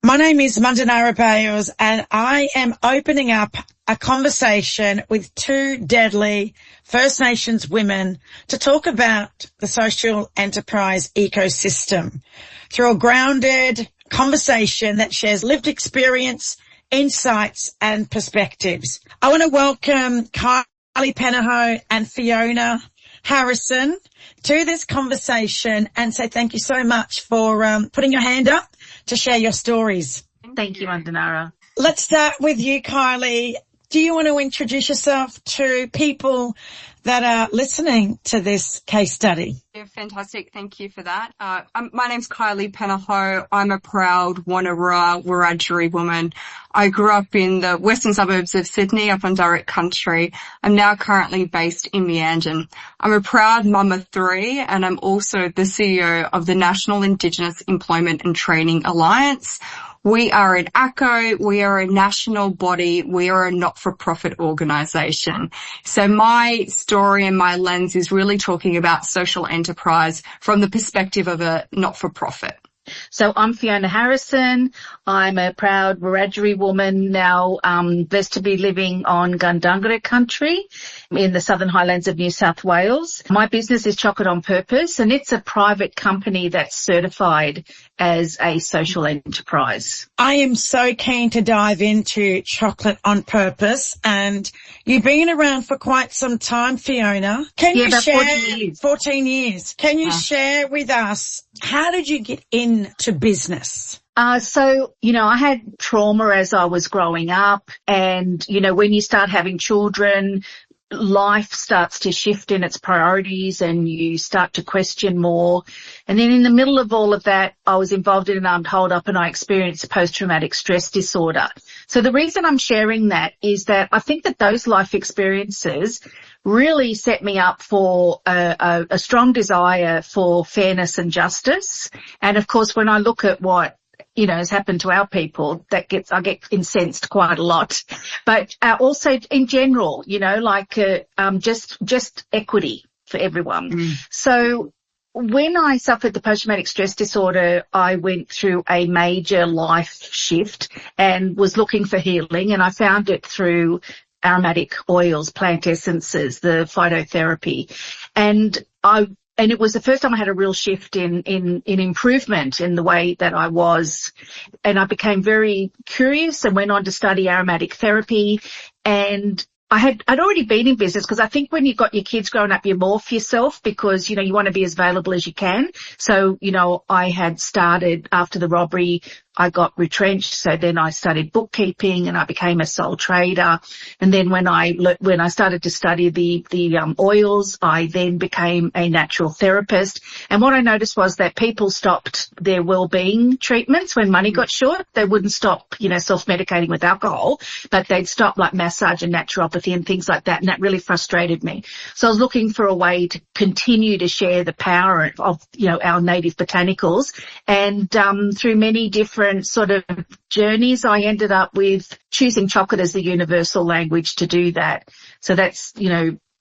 My name is Mandanara Bales, and I am opening up a conversation with two deadly First Nations women to talk about the social enterprise ecosystem through a grounded conversation that shares lived experience, insights and perspectives. I want to welcome Kylie Penaho and Fiona Harrison to this conversation and say thank you so much for putting your hand up to share your stories. Thank you, Mandanara. Let's start with you, Kylie. Do you want to introduce yourself to people that are listening to this case study? Yeah, fantastic. Thank you for that. My name's Kylie Penaho. I'm a proud Wonnarua Wiradjuri woman. I grew up in the western suburbs of Sydney up on direct country. I'm now currently based in Meanjin. I'm a proud mum of three, and I'm also the CEO of the National Indigenous Employment and Training Alliance. We are an ACO, we are a national body, we are a not-for-profit organisation. So my story and my lens is really talking about social enterprise from the perspective of a not-for-profit. So I'm Fiona Harrison. I'm a proud Wiradjuri woman now, blessed to be living on Gundungurra country in the Southern Highlands of New South Wales. My business is Chocolate on Purpose, and it's a private company that's certified as a social enterprise. I am so keen to dive into Chocolate on Purpose, and you've been around for quite some time, Fiona. Can you share 14 years. 14 years. Can you share with us, how did you get into business? So, I had trauma as I was growing up, and, when you start having children, life starts to shift in its priorities and you start to question more. And then in the middle of all of that, I was involved in an armed hold-up and I experienced post-traumatic stress disorder. So the reason I'm sharing that is that I think that those life experiences really set me up for a strong desire for fairness and justice. And of course, when I look at what has happened to our people, I get incensed quite a lot. But also in general, just equity for everyone. So when I suffered the post-traumatic stress disorder, I went through a major life shift and was looking for healing, and I found it through aromatic oils, plant essences, the phytotherapy. And it was the first time I had a real shift in improvement in the way that I was. And I became very curious and went on to study aromatic therapy. And I'd already been in business, because I think when you've got your kids growing up, you morph yourself because, you want to be as available as you can. So, I had started after the robbery, I got retrenched. So then I studied bookkeeping and I became a sole trader. And then when I started to study the oils, I then became a natural therapist. And what I noticed was that people stopped their well-being treatments when money got short. They wouldn't stop, self-medicating with alcohol, but they'd stop like massage and naturopathy and things like that. And that really frustrated me. So I was looking for a way to continue to share the power of, our native botanicals. And through many different sort of journeys, I ended up with choosing chocolate as the universal language to do that. So that's,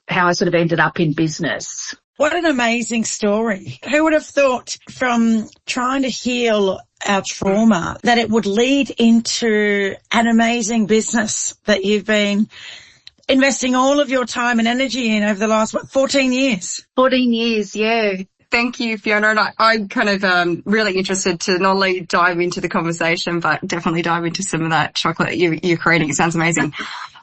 how I sort of ended up in business. What an amazing story. Who would have thought from trying to heal our trauma that it would lead into an amazing business that you've been investing all of your time and energy in over the last, 14 years? 14 years, yeah. Thank you, Fiona. And I'm kind of really interested to not only dive into the conversation, but definitely dive into some of that chocolate you're creating. It sounds amazing.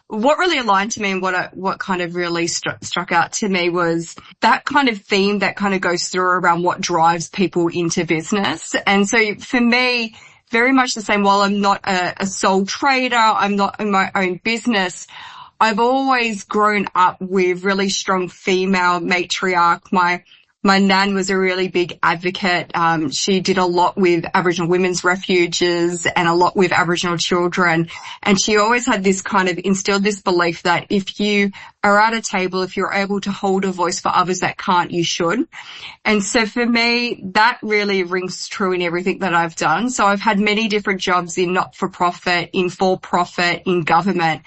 What really aligned to me and what kind of really struck out to me was that kind of theme that kind of goes through around what drives people into business. And so for me, very much the same. While I'm not a sole trader, I'm not in my own business, I've always grown up with really strong female matriarch. My nan was a really big advocate. She did a lot with Aboriginal women's refuges and a lot with Aboriginal children. And she always had this kind of instilled this belief that if you are at a table. If you're able to hold a voice for others that can't, you should. And so for me, that really rings true in everything that I've done. So I've had many different jobs in not-for-profit, in for-profit, in government.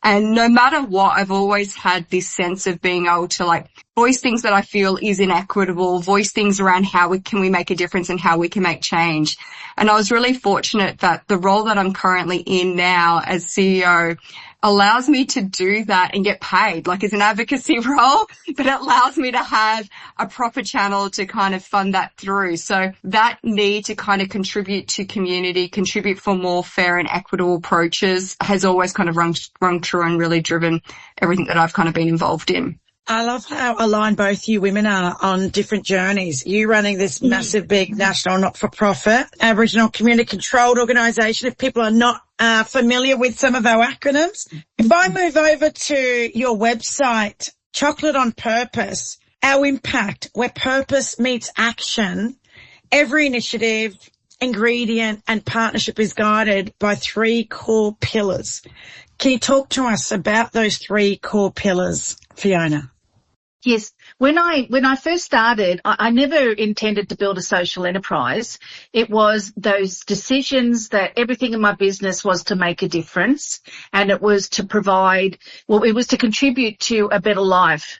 And no matter what, I've always had this sense of being able to like voice things that I feel is inequitable, voice things around how we make a difference and how we can make change. And I was really fortunate that the role that I'm currently in now as CEO allows me to do that and get paid. Like, it's an advocacy role, but it allows me to have a proper channel to kind of fund that through. So that need to kind of contribute to community, contribute for more fair and equitable approaches has always kind of rung true and really driven everything that I've kind of been involved in. I love how aligned both you women are on different journeys. You running this massive, big national not-for-profit, Aboriginal community controlled organisation. If people are not familiar with some of our acronyms, if I move over to your website, Chocolate on Purpose, our impact, where purpose meets action, every initiative, ingredient and partnership is guided by 3 core pillars. Can you talk to us about those 3 core pillars, Fiona? Yes. When I first started, I never intended to build a social enterprise. It was those decisions that everything in my business was to make a difference, and it was to it was to contribute to a better life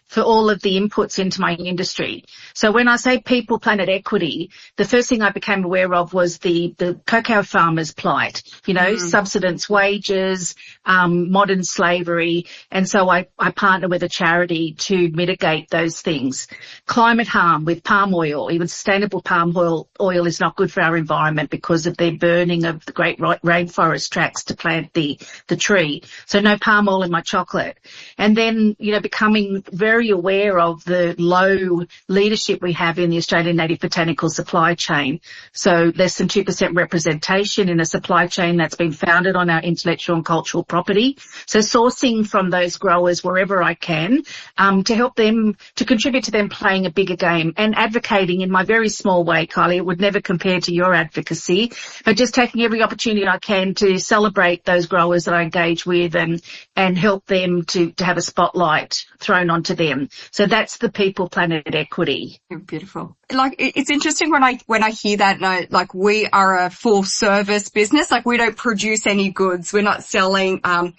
for all of the inputs into my industry. So when I say people, planet, equity, the first thing I became aware of was the cocoa farmers' plight, subsistence wages, modern slavery. And so I partner with a charity to mitigate those things. Climate harm with palm oil, even sustainable palm oil is not good for our environment because of their burning of the great rainforest tracts to plant the tree. So no palm oil in my chocolate. And then, becoming very aware of the low leadership we have in the Australian native botanical supply chain. So less than 2% representation in a supply chain that's been founded on our intellectual and cultural property. So sourcing from those growers wherever I can, to help them, to contribute to them playing a bigger game, and advocating in my very small way, Kylie. It would never compare to your advocacy, but just taking every opportunity I can to celebrate those growers that I engage with and help them to have a spotlight thrown onto them. So that's the people, planet, equity. Beautiful. Like, it's interesting when I hear that, like, we are a full service business. Like, we don't produce any goods. We're not selling, a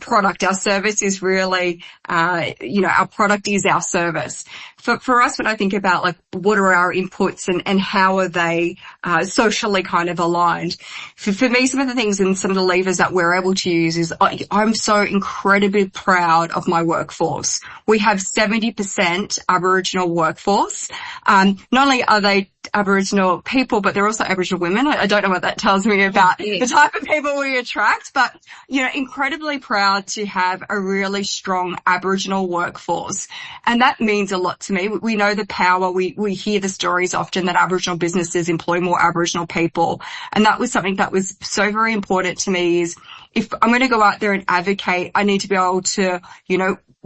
product. Our service is really, our product is our service. For us, when I think about, like, what are our inputs and how are they, socially kind of aligned? For me, some of the things and some of the levers that we're able to use is I'm so incredibly proud of my workforce. We have 70% Aboriginal workforce. Not only are they Aboriginal people, but they're also Aboriginal women. I don't know what that tells me about the type of people we attract, but, incredibly proud to have a really strong Aboriginal workforce. And that means a lot to me. We know the power. We hear the stories often that Aboriginal businesses employ more Aboriginal people. And that was something that was so very important to me, is if I'm going to go out there and advocate, I need to be able to,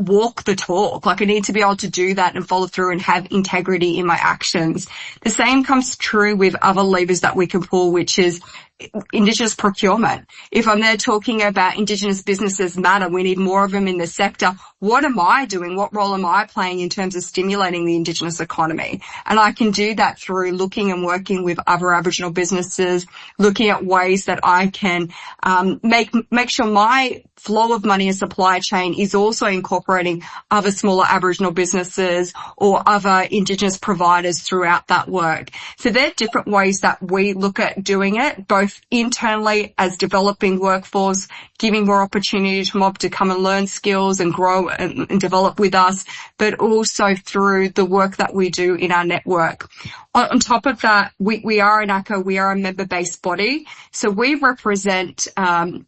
walk the talk. Like, I need to be able to do that and follow through and have integrity in my actions. The same comes true with other levers that we can pull, which is Indigenous procurement. If I'm there talking about Indigenous businesses matter, we need more of them in the sector. What am I doing? What role am I playing in terms of stimulating the Indigenous economy? And I can do that through looking and working with other Aboriginal businesses, looking at ways that I can make sure my flow of money and supply chain is also incorporating other smaller Aboriginal businesses or other Indigenous providers throughout that work. So there are different ways that we look at doing it, both internally as developing workforce, giving more opportunities for mob to come and learn skills and grow and develop with us, but also through the work that we do in our network. On top of that, we are an ACCA, we are a member-based body. So we represent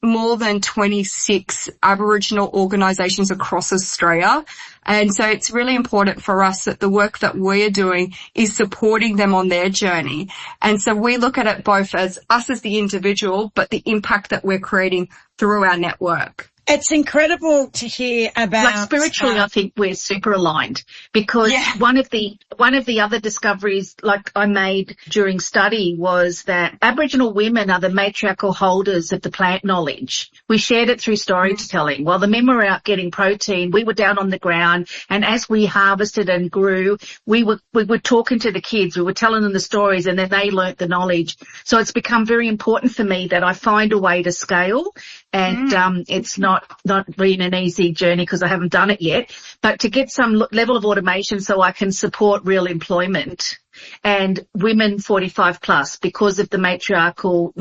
more than 26 Aboriginal organisations across Australia. And so it's really important for us that the work that we're doing is supporting them on their journey. And so we look at it both as us as the individual, but the impact that we're creating through our network. It's incredible to hear about. Like spiritually, I think we're super aligned because one of the other discoveries like I made during study was that Aboriginal women are the matriarchal holders of the plant knowledge. We shared it through storytelling. While the men were out getting protein, we were down on the ground, and as we harvested and grew, we were talking to the kids, we were telling them the stories, and then they learnt the knowledge. So it's become very important for me that I find a way to scale, and it's not been an easy journey because I haven't done it yet, but to get some level of automation so I can support real employment and women 45 plus because of the matriarchal,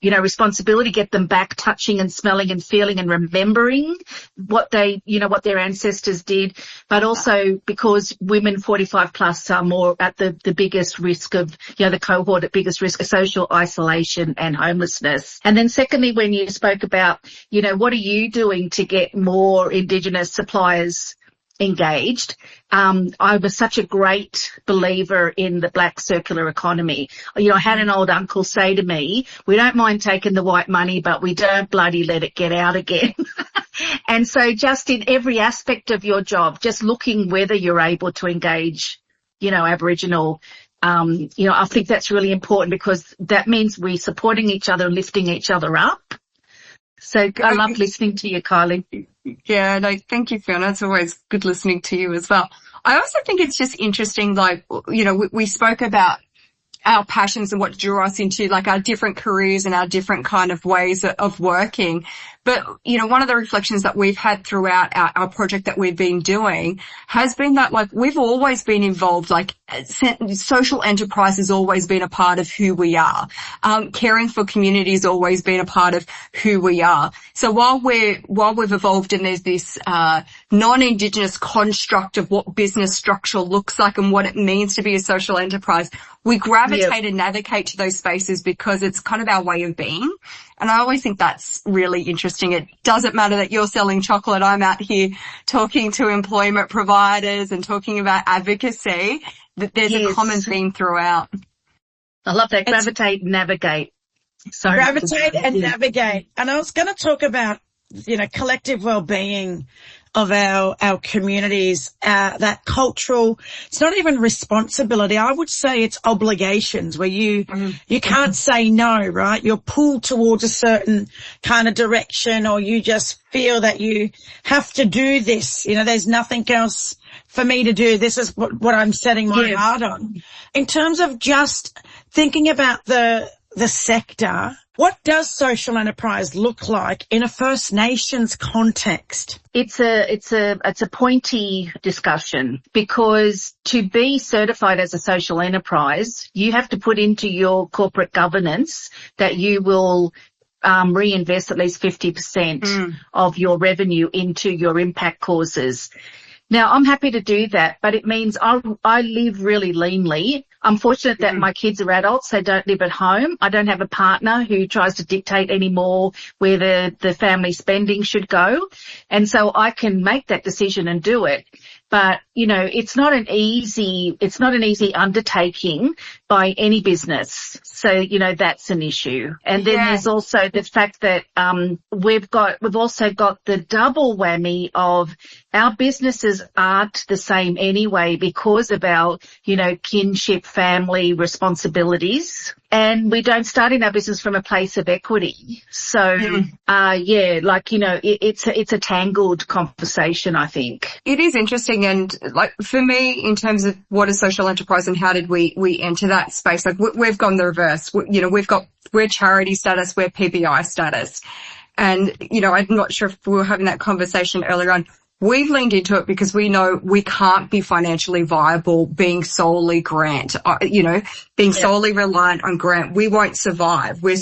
responsibility, get them back touching and smelling and feeling and remembering what their ancestors did, but also because women 45 plus are more at the biggest risk of, the cohort at biggest risk of social isolation and homelessness. And then secondly, when you spoke about, what are you doing to get more Indigenous suppliers engaged? I was such a great believer in the black circular economy. I had an old uncle say to me, we don't mind taking the white money, but we don't bloody let it get out again. And so just in every aspect of your job, just looking whether you're able to engage, Aboriginal, I think that's really important because that means we're supporting each other and lifting each other up. So I love listening to you, Kylie. Yeah, no, thank you, Fiona. It's always good listening to you as well. I also think it's just interesting, we spoke about our passions and what drew us into like our different careers and our different kind of ways of working. But, one of the reflections that we've had throughout our project that we've been doing has been that we've always been involved, social enterprise has always been a part of who we are. Caring for community has always been a part of who we are. So while we've evolved and there's this, non-Indigenous construct of what business structure looks like and what it means to be a social enterprise, we gravitate and navigate to those spaces because it's kind of our way of being. And I always think that's really interesting. It doesn't matter that you're selling chocolate. I'm out here talking to employment providers and talking about advocacy, that there's a common theme throughout. I love that. Gravitate, navigate. Gravitate and navigate. And I was going to talk about, collective well-being of our communities, that cultural, it's not even responsibility. I would say it's obligations where you can't say no, right? You're pulled towards a certain kind of direction, or you just feel that you have to do this. There's nothing else for me to do. This is what I'm setting my heart on. In terms of just thinking about the sector, what does social enterprise look like in a First Nations context? It's a pointy discussion because to be certified as a social enterprise, you have to put into your corporate governance that you will reinvest at least 50% of your revenue into your impact causes. Now, I'm happy to do that, but it means I live really leanly. I'm fortunate that my kids are adults. They don't live at home. I don't have a partner who tries to dictate anymore where the family spending should go. And so I can make that decision and do it. But, it's not an easy undertaking by any business. So, that's an issue. And then there's also the fact that, we've also got the double whammy of our businesses aren't the same anyway because of our, kinship, family responsibilities. And we don't start in our business from a place of equity. So, it's a tangled conversation, I think. It is interesting. And for me, in terms of what is social enterprise and how did we enter that space, we've gone the reverse. We're charity status, we're PBI status. And, I'm not sure if we were having that conversation earlier on. We've leaned into it because we know we can't be financially viable being solely grant, solely reliant on grant. We won't survive. We're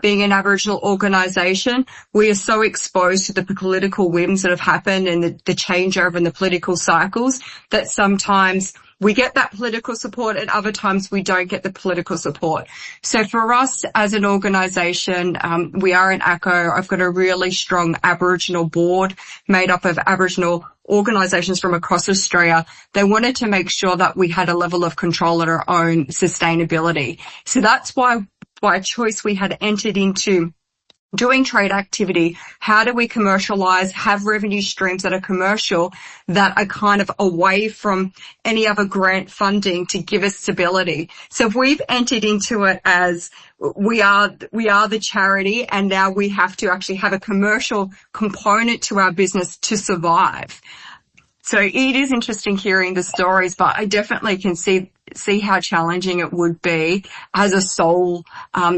being an Aboriginal organisation, we are so exposed to the political whims that have happened and the changeover in the political cycles that sometimes we get that political support and other times we don't get the political support. So for us as an organisation, we are in ACO. I've got a really strong Aboriginal board made up of Aboriginal organisations from across Australia. They wanted to make sure that we had a level of control at our own sustainability. So that's why by choice we had entered into doing trade activity, how do we commercialize, have revenue streams that are commercial, that are kind of away from any other grant funding to give us stability. So if we've entered into it as we are the charity, and now we have to actually have a commercial component to our business to survive. So it is interesting hearing the stories, but I definitely can see how challenging it would be as a sole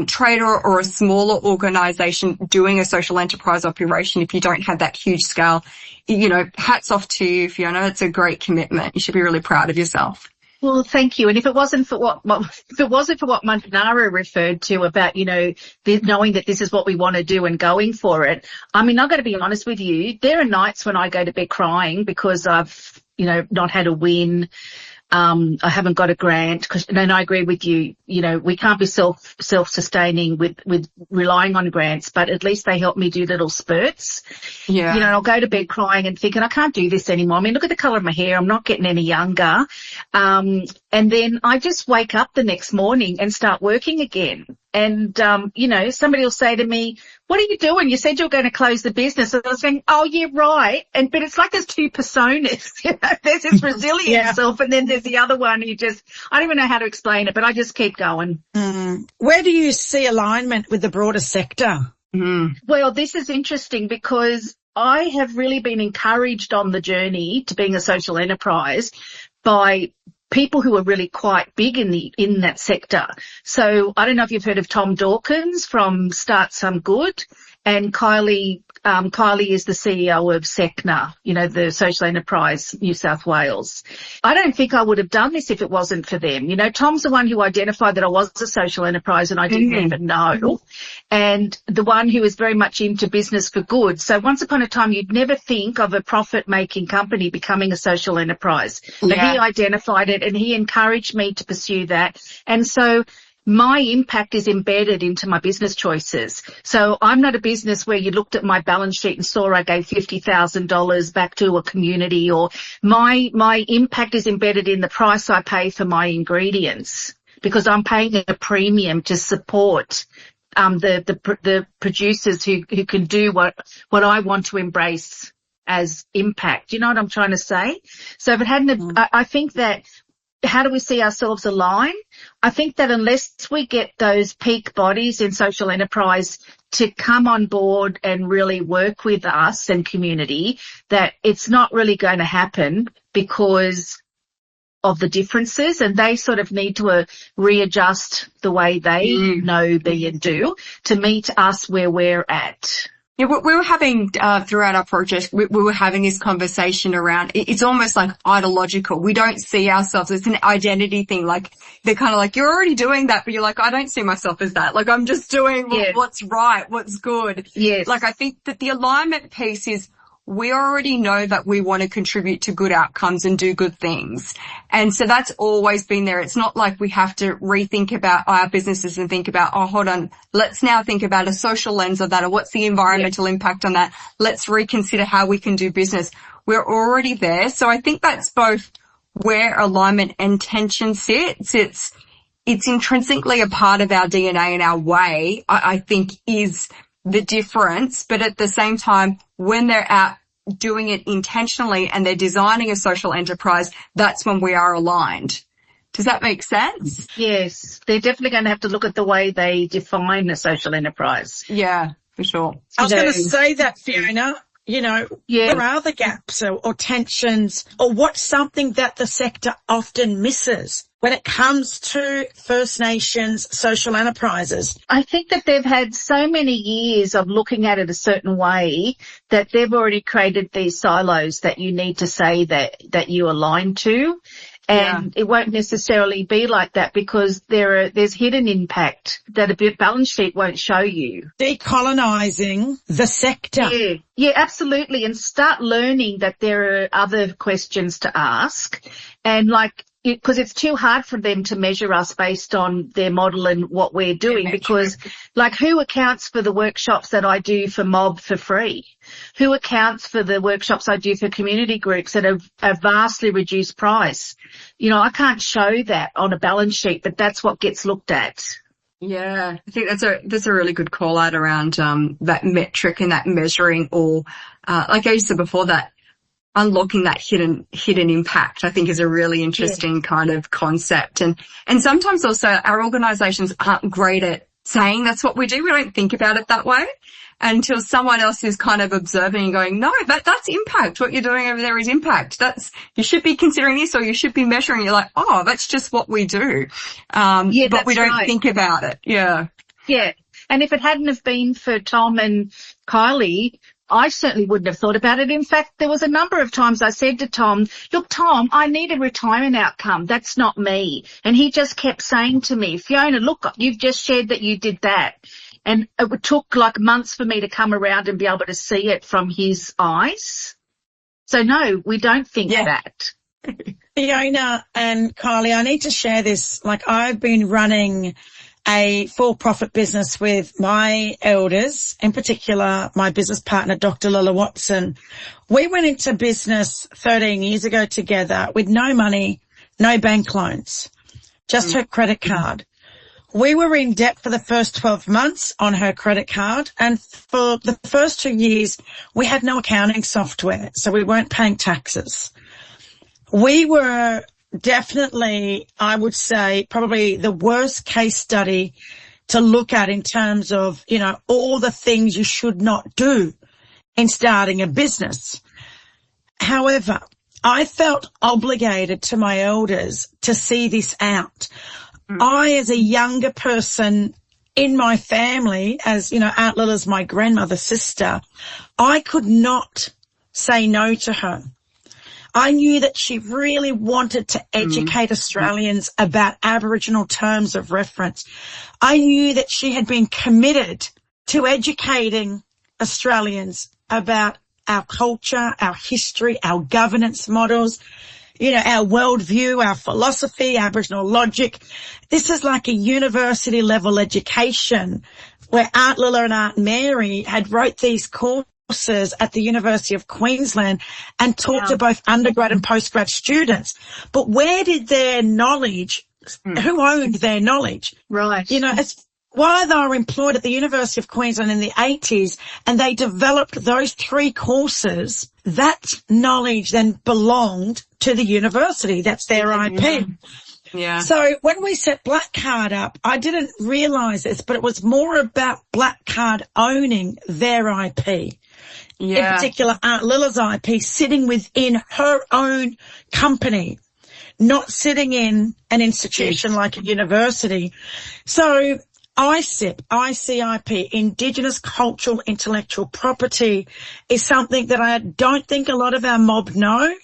trader or a smaller organisation doing a social enterprise operation if you don't have that huge scale. You know, hats off to you, Fiona. It's a great commitment. You should be really proud of yourself. Well, thank you. And if it wasn't for what Manara referred to about, you know, knowing that this is what we want to do and going for it, I mean, I've got to be honest with you. There are nights when I go to bed crying because I've, you know, not had a win. I haven't got a grant, and I agree with you. You know, we can't be self-sustaining with relying on grants, but at least they help me do little spurts. Yeah. You know, I'll go to bed crying and thinking, I can't do this anymore. I mean, look at the colour of my hair. I'm not getting any younger. And then I just wake up the next morning and start working again. And, you know, somebody will say to me, what are you doing? You said you were going to close the business. And I was saying, oh, yeah, right. But it's like there's two personas. You know, there's this resilient self, and then there's the other one. I don't even know how to explain it, but I just keep going. Where do you see alignment with the broader sector? Well, this is interesting because I have really been encouraged on the journey to being a social enterprise by people who are really quite big in that sector. So I don't know if you've heard of Tom Dawkins from Start Some Good, and Kylie is the CEO of SECNA, you know, the Social Enterprise New South Wales. I don't think I would have done this if it wasn't for them. You know, Tom's the one who identified that I was a social enterprise and I didn't even know, and the one who is very much into business for good. So once upon a time, you'd never think of a profit-making company becoming a social enterprise. But he identified it and he encouraged me to pursue that. And so my impact is embedded into my business choices. So I'm not a business where you looked at my balance sheet and saw I gave $50,000 back to a community, or my impact is embedded in the price I pay for my ingredients, because I'm paying a premium to support the producers who can do what I want to embrace as impact. You know what I'm trying to say? So if it hadn't, I think that, how do we see ourselves align? I think that unless we get those peak bodies in social enterprise to come on board and really work with us and community, that it's not really going to happen because of the differences, and they sort of need to readjust the way they know, be and do to meet us where we're at. Yeah, we were having, throughout our project, we were having this conversation around, it's almost like ideological. We don't see ourselves, it's an identity thing. Like, they're kind of like, you're already doing that, but you're like, I don't see myself as that. Like, I'm just doing what's right, what's good. Yes. Like, I think that the alignment piece is, we already know that we want to contribute to good outcomes and do good things. And so that's always been there. It's not like we have to rethink about our businesses and think about, oh, hold on, let's now think about a social lens of that, or what's the environmental impact on that. Let's reconsider how we can do business. We're already there. So I think that's both where alignment and tension sits. It's intrinsically a part of our DNA and our way, I think, is the difference. But at the same time, when they're out doing it intentionally and they're designing a social enterprise, that's when we are aligned. Does that make sense? Yes. They're definitely going to have to look at the way they define a social enterprise. Yeah, for sure. I was going to say that, Fiona. You know, where are the gaps or tensions, or what's something that the sector often misses when it comes to First Nations social enterprises? I think that they've had so many years of looking at it a certain way that they've already created these silos that you need to say that you align to. And it won't necessarily be like that, because there's hidden impact that a balance sheet won't show you. Decolonising the sector. Yeah, absolutely. And start learning that there are other questions to ask, and because it's too hard for them to measure us based on their model and what we're doing, because who accounts for the workshops that I do for Mob for free? Who accounts for the workshops I do for community groups at a vastly reduced price? You know, I can't show that on a balance sheet, but that's what gets looked at. Yeah, I think that's a really good call out around that metric and that measuring, or like I said before, that unlocking that hidden impact, I think, is a really interesting kind of concept. And sometimes also our organizations aren't great at saying that's what we do. We don't think about it that way until someone else is kind of observing and going, no, that's impact. What you're doing over there is impact. You should be considering this, or you should be measuring. You're like, oh, that's just what we do. But we don't think about it. Yeah. Yeah. And if it hadn't have been for Tom and Kylie, I certainly wouldn't have thought about it. In fact, there was a number of times I said to Tom, look, Tom, I need a retirement outcome. That's not me. And he just kept saying to me, Fiona, look, you've just shared that you did that. And it took like months for me to come around and be able to see it from his eyes. So no, we don't think that. Fiona and Kylie, I need to share this. Like, I've been running a for-profit business with my elders, in particular my business partner, Dr. Lila Watson. We went into business 13 years ago together with no money, no bank loans, just her credit card. We were in debt for the first 12 months on her credit card, and for the first 2 years, we had no accounting software, so we weren't paying taxes. We were definitely, I would say, probably the worst case study to look at in terms of, you know, all the things you should not do in starting a business. However, I felt obligated to my elders to see this out. I, as a younger person in my family, as, you know, Aunt Lila's my grandmother's sister, I could not say no to her. I knew that she really wanted to educate Australians about Aboriginal terms of reference. I knew that she had been committed to educating Australians about our culture, our history, our governance models, you know, our worldview, our philosophy, Aboriginal logic. This is like a university level education where Aunt Lila and Aunt Mary had wrote these courses at the University of Queensland and taught to both undergrad and postgrad students. But where did their knowledge, who owned their knowledge? Right. You know, while they were employed at the University of Queensland in the 80s and they developed those 3 courses, that knowledge then belonged to the university. That's their IP. Yeah. So when we set BlackCard up, I didn't realise this, but it was more about BlackCard owning their IP. In particular, Aunt Lila's IP sitting within her own company, not sitting in an institution like a university. So ICIP, Indigenous Cultural Intellectual Property, is something that I don't think a lot of our mob know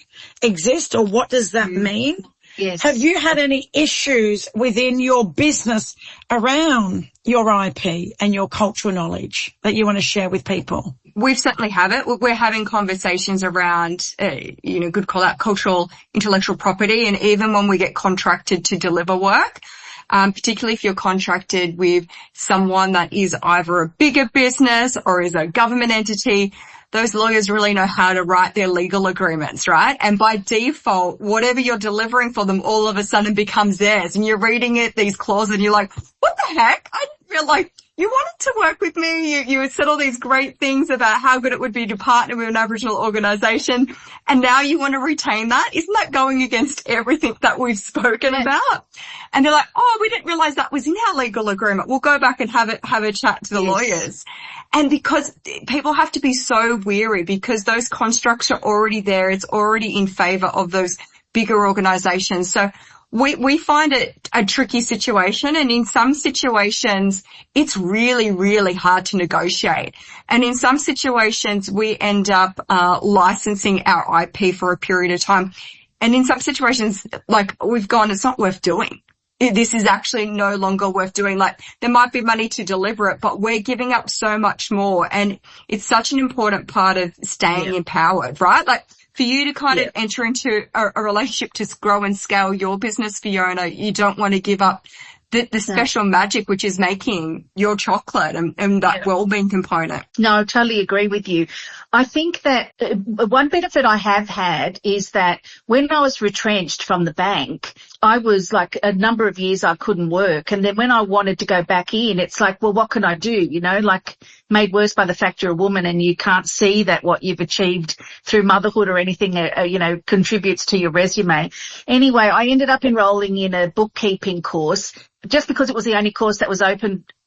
exist, or what does that mean? Yes. Have you had any issues within your business around your IP and your cultural knowledge that you want to share with people? We've certainly have it. We're having conversations around, good call out, cultural intellectual property. And even when we get contracted to deliver work, particularly if you're contracted with someone that is either a bigger business or is a government entity, those lawyers really know how to write their legal agreements, right? And by default, whatever you're delivering for them all of a sudden becomes theirs. And you're reading these clauses, and you're like, what the heck? I didn't realize you wanted to work with me. You said all these great things about how good it would be to partner with an Aboriginal organisation, and now you want to retain that? Isn't that going against everything that we've spoken about? And they're like, oh, we didn't realise that was in our legal agreement. We'll go back and have a chat to the lawyers. And because people have to be so weary, because those constructs are already there, it's already in favour of those bigger organisations. So we find it a tricky situation, and in some situations it's really, really hard to negotiate. And in some situations we end up licensing our IP for a period of time. And in some situations, like, we've gone, it's not worth doing. This is actually no longer worth doing. Like, there might be money to deliver it, but we're giving up so much more. And it's such an important part of staying empowered, right? Like, for you to kind of enter into a relationship to grow and scale your business, Fiona, you don't want to give up the special magic, which is making your chocolate and that well-being component. No, I totally agree with you. I think that one benefit I have had is that when I was retrenched from the bank, I was like a number of years I couldn't work. And then when I wanted to go back in, it's like, well, what can I do? You know, like made worse by the fact you're a woman and you can't see that what you've achieved through motherhood or anything, you know, contributes to your resume. Anyway, I ended up enrolling in a bookkeeping course just because it was the only course that was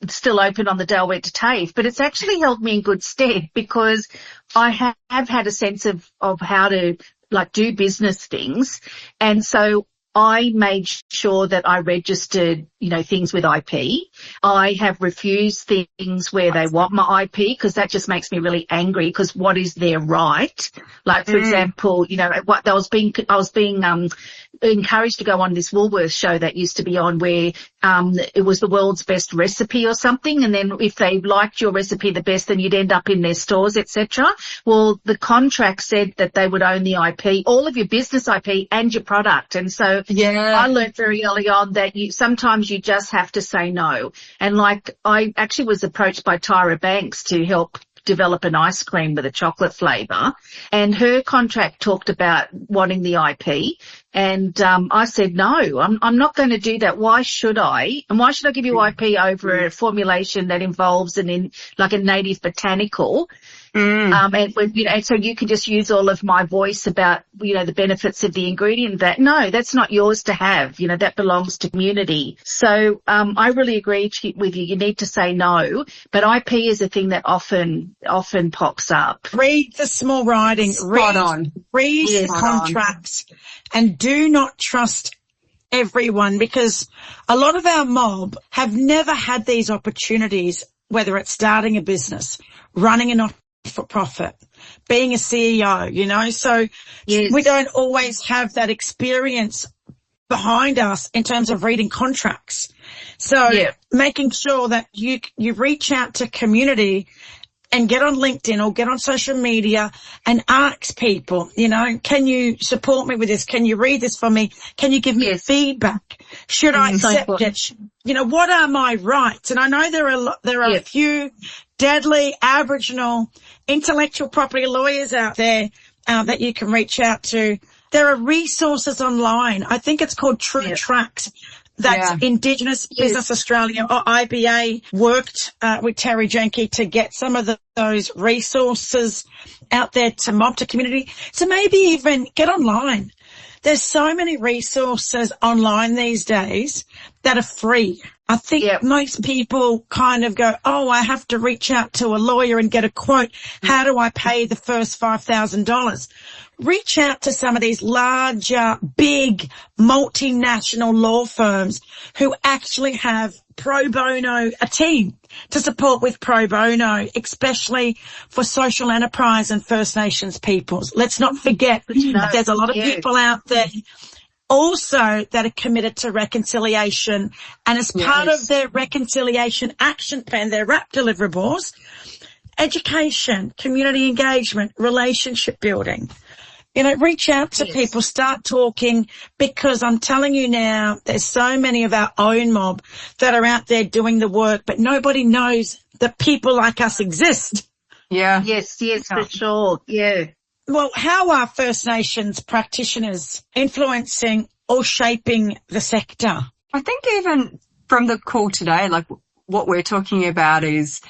still open on the day I went to TAFE. But it's actually held me in good stead because I have had a sense of how to like do business things. And so I made sure that I registered, you know, things with IP. I have refused things where they want my IP because that just makes me really angry because what is their right? Like, for example, you know, I was being encouraged to go on this Woolworths show that used to be on where it was the world's best recipe or something, and then if they liked your recipe the best, then you'd end up in their stores, etc. Well, the contract said that they would own the IP, all of your business IP and your product, and so I learned very early on that sometimes you just have to say no. And like I actually was approached by Tyra Banks to help develop an ice cream with a chocolate flavour, and her contract talked about wanting the IP, and I said no, I'm not going to do that. Why should I? And why should I give you IP over a formulation that involves a native botanical? And you know, so you can just use all of my voice about, you know, the benefits of the ingredient. That's not yours to have. You know, that belongs to community. So, I really agree with you. You need to say no, but IP is a thing that often pops up. Read the small writing. Read the contracts, and do not trust everyone, because a lot of our mob have never had these opportunities, whether it's starting a business, running a not-for-profit, being a CEO, you know, so we don't always have that experience behind us in terms of reading contracts. So making sure that you reach out to community and get on LinkedIn or get on social media and ask people, you know, can you support me with this? Can you read this for me? Can you give me feedback? Should I accept it? You know, what are my rights? And I know there are a few deadly Aboriginal intellectual property lawyers out there that you can reach out to. There are resources online. I think it's called True Tracks. That's Indigenous Business Australia, or IBA, worked with Terry Jenke to get some of those resources out there to mob, to community. So maybe even get online. There's so many resources online these days that are free. I think most people kind of go, oh, I have to reach out to a lawyer and get a quote. How do I pay the first $5,000? Reach out to some of these larger, big, multinational law firms who actually have pro bono, a team to support with pro bono, especially for social enterprise and First Nations peoples. Let's not forget that there's a lot of people out there also that are committed to reconciliation, and as part of their reconciliation action plan, their RAP deliverables, education, community engagement, relationship building. You know, reach out to people, start talking, because I'm telling you now, there's so many of our own mob that are out there doing the work, but nobody knows that people like us exist. Yeah. Yes, for sure. Yeah. Well, how are First Nations practitioners influencing or shaping the sector? I think even from the call today, like what we're talking about is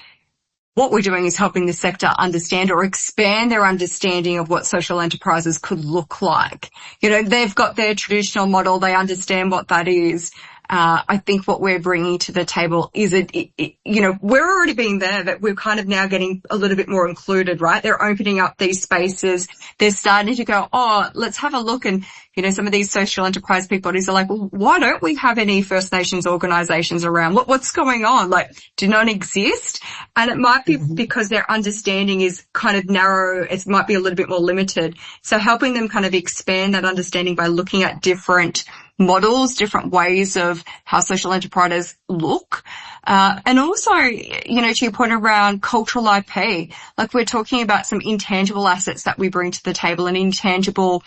what we're doing is helping the sector understand or expand their understanding of what social enterprises could look like. You know, they've got their traditional model. They understand what that is. I think what we're bringing to the table is you know, we're already being there, but we're kind of now getting a little bit more included, right? They're opening up these spaces. They're starting to go, oh, let's have a look. And, you know, some of these social enterprise peak bodies are like, well, why don't we have any First Nations organizations around? What's going on? Like, do none exist? And it might be because their understanding is kind of narrow. It might be a little bit more limited. So helping them kind of expand that understanding by looking at different models, different ways of how social enterprises look. And also, you know, to your point around cultural IP, like we're talking about some intangible assets that we bring to the table, an intangible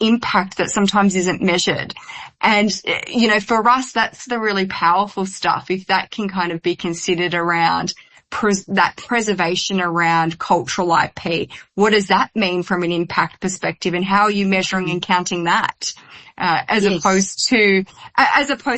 impact that sometimes isn't measured. And, you know, for us, that's the really powerful stuff. If that can kind of be considered around that preservation around cultural IP, what does that mean from an impact perspective, and how are you measuring and counting that? As opposed to,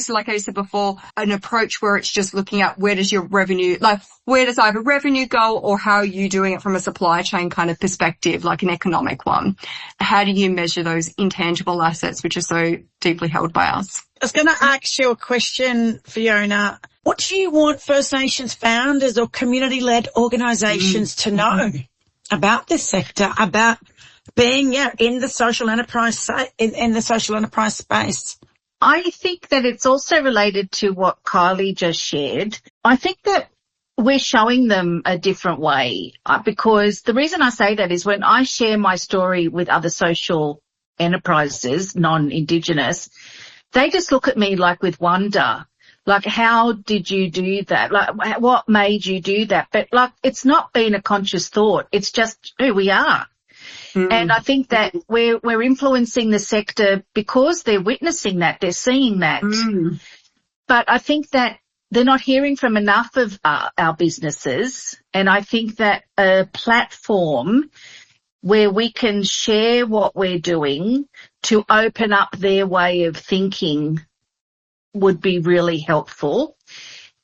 like I said before, an approach where it's just looking at where does your revenue, like where does either revenue go, or how are you doing it from a supply chain kind of perspective, like an economic one? How do you measure those intangible assets, which are so deeply held by us? I was going to ask you a question, Fiona. What do you want First Nations founders or community-led organisations to know about this sector, about being in the social enterprise in the social enterprise space? I think that it's also related to what Kylie just shared. I think that we're showing them a different way, because the reason I say that is when I share my story with other social enterprises, non-Indigenous, they just look at me like with wonder. Like, how did you do that? Like, what made you do that? But like, it's not been a conscious thought. It's just who we are. And I think that we're influencing the sector because they're witnessing that, they're seeing that. But I think that they're not hearing from enough of our businesses. And I think that a platform where we can share what we're doing to open up their way of thinking would be really helpful.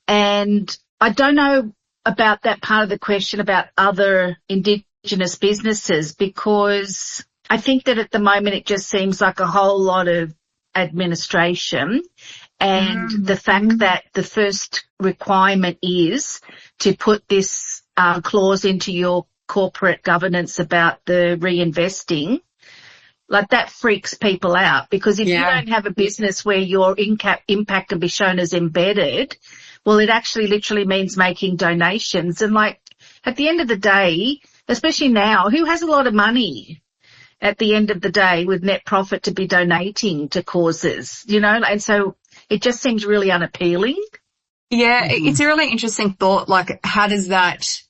And I don't know about that part of the question about other Indigenous businesses, because I think that at the moment it just seems like a whole lot of administration, and the fact that the first requirement is to put this clause into your corporate governance about the reinvesting, like that freaks people out, because if you don't have a business where your impact can be shown as embedded, well, it actually literally means making donations. And like at the end of the day, especially now, who has a lot of money at the end of the day with net profit to be donating to causes, you know? And so it just seems really unappealing. Yeah, it's a really interesting thought. Like, how does that,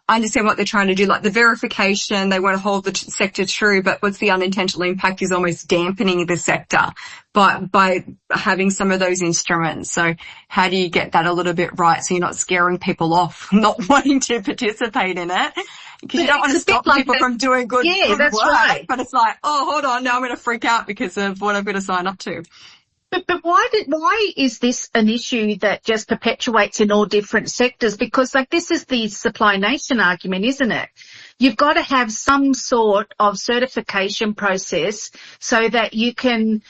I understand what they're trying to do, like the verification, they want to hold the sector true, but what's the unintentional impact is almost dampening the sector by having some of those instruments. So how do you get that a little bit right so you're not scaring people off, not wanting to participate in it? Because you don't want to stop people from doing good that's work. Right. But it's like, oh, hold on, now I'm going to freak out because of what I've got to sign up to. But why is this an issue that just perpetuates in all different sectors? Because like this is the supply nation argument, isn't it? You've got to have some sort of certification process so that you can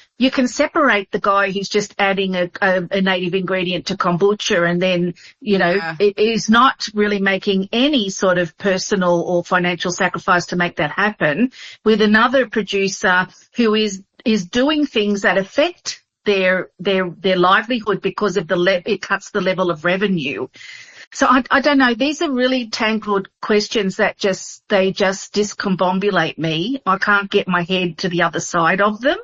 separate the guy who's just adding a native ingredient to kombucha and then, you know, it is not really making any sort of personal or financial sacrifice to make that happen, with another producer who is doing things that affect their livelihood because of it cuts the level of revenue. So I don't know. These are really tangled questions that they just discombobulate me. I can't get my head to the other side of them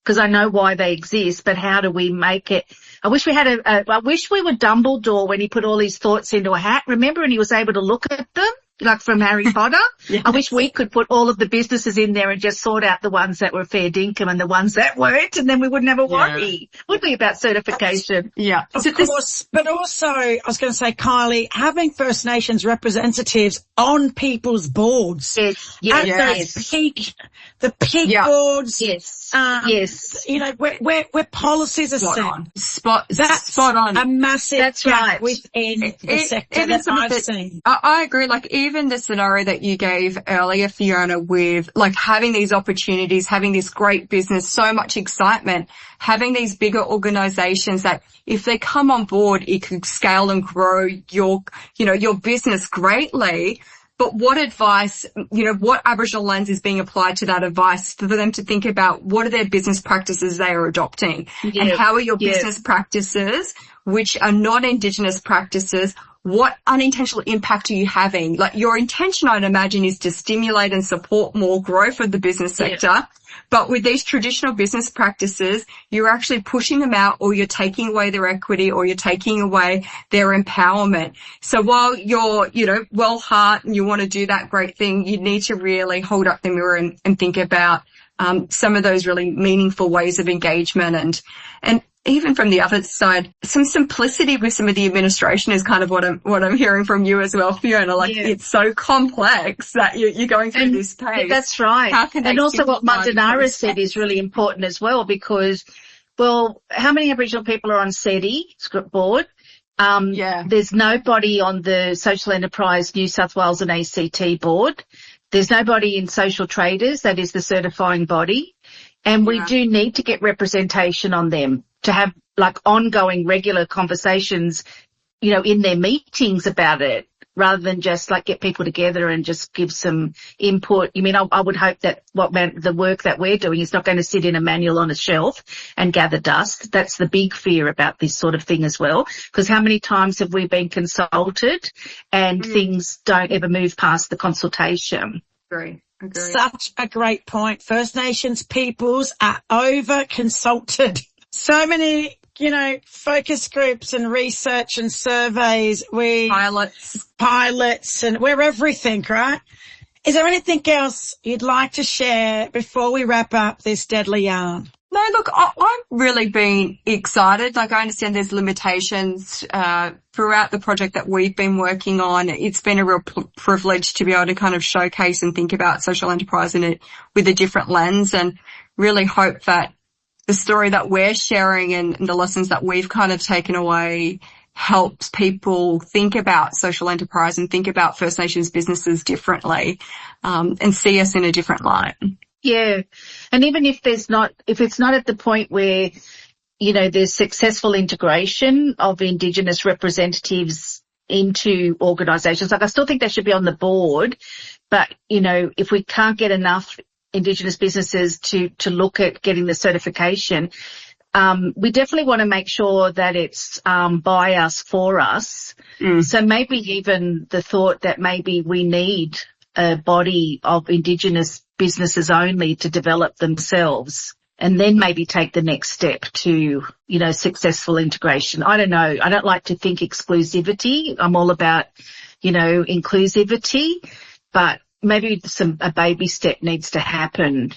because I know why they exist, but how do we make it? I wish we were Dumbledore when he put all his thoughts into a hat. Remember, and he was able to look at them? Like from Harry Potter. Yes. I wish we could put all of the businesses in there and just sort out the ones that were fair dinkum and the ones that weren't, and then we wouldn't have a worry, would we, about certification? Yeah. Of course, but also, I was going to say, Kylie, having First Nations representatives on people's boards. Yes. The peak boards. Yes. You know, where policies are set. Spot on. A massive gap within the sector even that I've seen. I agree. Like, even the scenario that you gave earlier, Fiona, with like having these opportunities, having this great business, so much excitement, having these bigger organizations that if they come on board, it could scale and grow your business greatly. But what advice, what Aboriginal lens is being applied to that advice for them to think about what are their business practices they are adopting and how are your business practices, which are not Indigenous practices, what unintentional impact are you having? Like your intention, I'd imagine, is to stimulate and support more growth of the business sector. Yeah. But with these traditional business practices, you're actually pushing them out, or you're taking away their equity, or you're taking away their empowerment. So while you're, well heart and you want to do that great thing, you need to really hold up the mirror and think about some of those really meaningful ways of engagement and even from the other side, some simplicity with some of the administration is kind of what I'm hearing from you as well, Fiona. Like, it's so complex that you're going through this pace. That's right. And also what Mandanara said is really important as well, because, well, how many Aboriginal people are on SETI board? There's nobody on the Social Enterprise New South Wales and ACT board. There's nobody in Social Traders, that is the certifying body. And we do need to get representation on them to have like ongoing regular conversations, in their meetings about it, rather than just like get people together and just give some input. I would hope that the work that we're doing is not going to sit in a manual on a shelf and gather dust. That's the big fear about this sort of thing as well, because how many times have we been consulted and things don't ever move past the consultation? Agree. Such a great point. First Nations peoples are over-consulted. So many, focus groups and research and surveys. Pilots, and we're everything, right? Is there anything else you'd like to share before we wrap up this deadly yarn? No, look, I've really been excited. Like, I understand there's limitations throughout the project that we've been working on. It's been a real privilege to be able to kind of showcase and think about social enterprise in it with a different lens, and really hope that the story that we're sharing and the lessons that we've kind of taken away helps people think about social enterprise and think about First Nations businesses differently, and see us in a different light. Yeah. And even if it's not at the point where, there's successful integration of Indigenous representatives into organisations, like I still think they should be on the board, but, if we can't get enough Indigenous businesses to look at getting the certification, we definitely want to make sure that it's by us, for us. So maybe even the thought that maybe we need a body of Indigenous businesses only to develop themselves, and then maybe take the next step to, successful integration. I don't know. I don't like to think exclusivity. I'm all about, inclusivity, but maybe a baby step needs to happen.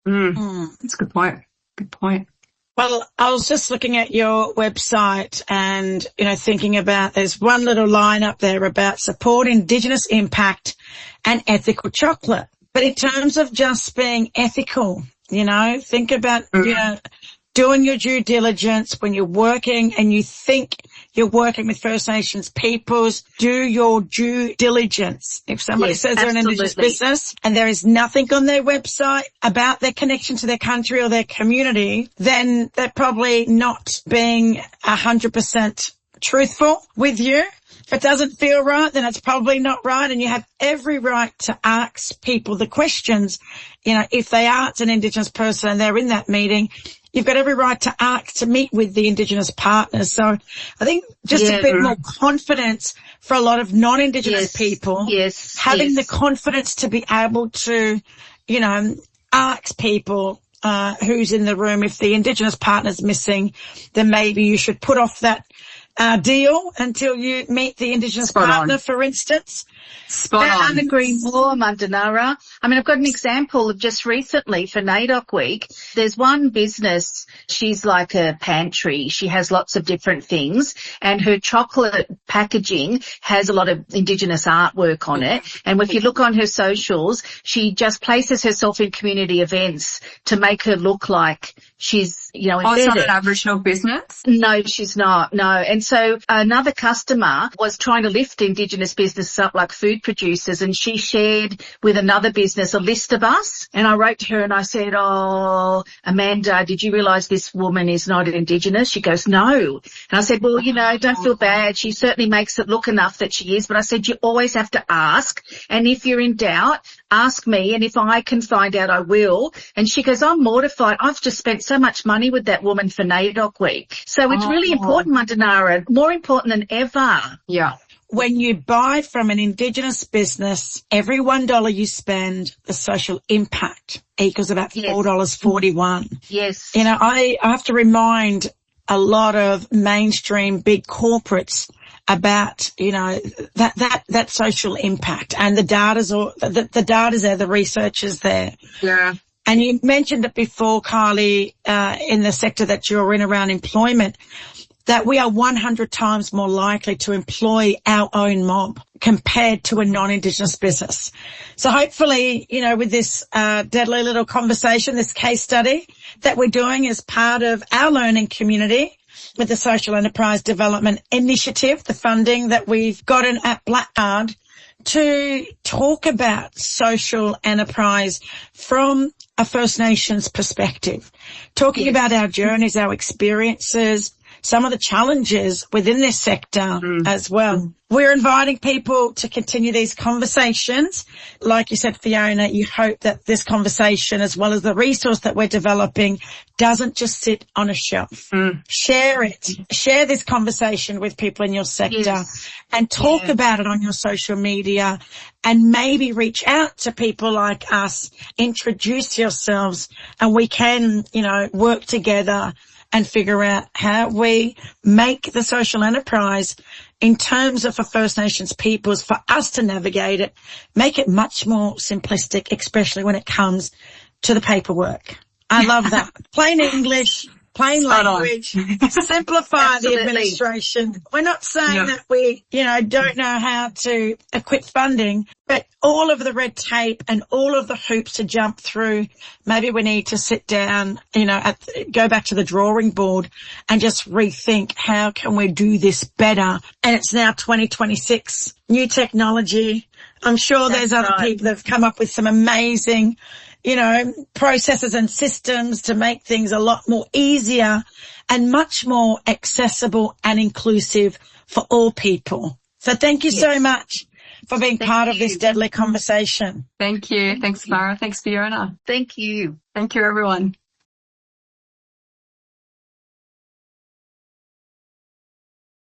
That's a good point. Good point. Well, I was just looking at your website and, thinking about, there's one little line up there about support Indigenous impact and ethical chocolate. But in terms of just being ethical, think about, doing your due diligence when you're working and you think you're working with First Nations peoples, do your due diligence. If somebody says they're an Indigenous business and there is nothing on their website about their connection to their country or their community, then they're probably not being 100% truthful with you. If it doesn't feel right, then it's probably not right. And you have every right to ask people the questions. If they aren't an Indigenous person and they're in that meeting, you've got every right to ask to meet with the Indigenous partners. So I think just a bit more confidence for a lot of non-Indigenous people. Having the confidence to be able to, ask people who's in the room. If the Indigenous partner's missing, then maybe you should put off that deal until you meet the Indigenous partner, for instance. I couldn't agree more, Mandanara. I mean, I've got an example of just recently for NAIDOC Week. There's one business, she's like a pantry. She has lots of different things, and her chocolate packaging has a lot of Indigenous artwork on it. And if you look on her socials, she just places herself in community events to make her look like she's, embedded. Oh, it's not an Aboriginal business? No, she's not. No. And so another customer was trying to lift Indigenous businesses up, like food producers, and she shared with another business a list of us. And I wrote to her and I said, "Oh, Amanda, did you realise this woman is not Indigenous?" She goes, "No." And I said, "Well, don't feel bad. She certainly makes it look enough that she is." But I said, "You always have to ask. And if you're in doubt, ask me. And if I can find out, I will." And she goes, "I'm mortified. I've just spent so much money with that woman for NAIDOC Week." So it's really important, Mandanara, more important than ever. Yeah. when you buy from an Indigenous business, every $1 you spend, the social impact equals about $4.41. Yes. You know, I have to remind a lot of mainstream big corporates about, you know, that social impact, and the data's there, the research is there. Yeah. And you mentioned it before, Kylie, in the sector that you're in around employment, that we are 100 times more likely to employ our own mob compared to a non-Indigenous business. So hopefully, you know, with this deadly little conversation, this case study that we're doing as part of our learning community with the Social Enterprise Development Initiative, the funding that we've gotten at BlackCard, to talk about social enterprise from a First Nations perspective, talking about our journeys, our experiences, some of the challenges within this sector as well. We're inviting people to continue these conversations. Like you said, Fiona, you hope that this conversation, as well as the resource that we're developing, doesn't just sit on a shelf. Share it. Share this conversation with people in your sector and talk about it on your social media, and maybe reach out to people like us, introduce yourselves, and we can, you know, work together and figure out how we make the social enterprise in terms of for First Nations peoples, for us to navigate it, make it much more simplistic, especially when it comes to the paperwork. I love that. Plain English, plain language, simplify the administration. We're not saying that we, you know, don't know how to equip funding, but all of the red tape and all of the hoops to jump through, maybe we need to sit down, you know, go back to the drawing board and just rethink how can we do this better. And it's now 2026, new technology. I'm sure there's other people that have come up with some amazing, you know, processes and systems to make things a lot more easier and much more accessible and inclusive for all people. So thank you so much for being part of this deadly conversation. Thank you. Thanks, Mara. Thanks, Fiona. Thank you. Thank you, everyone.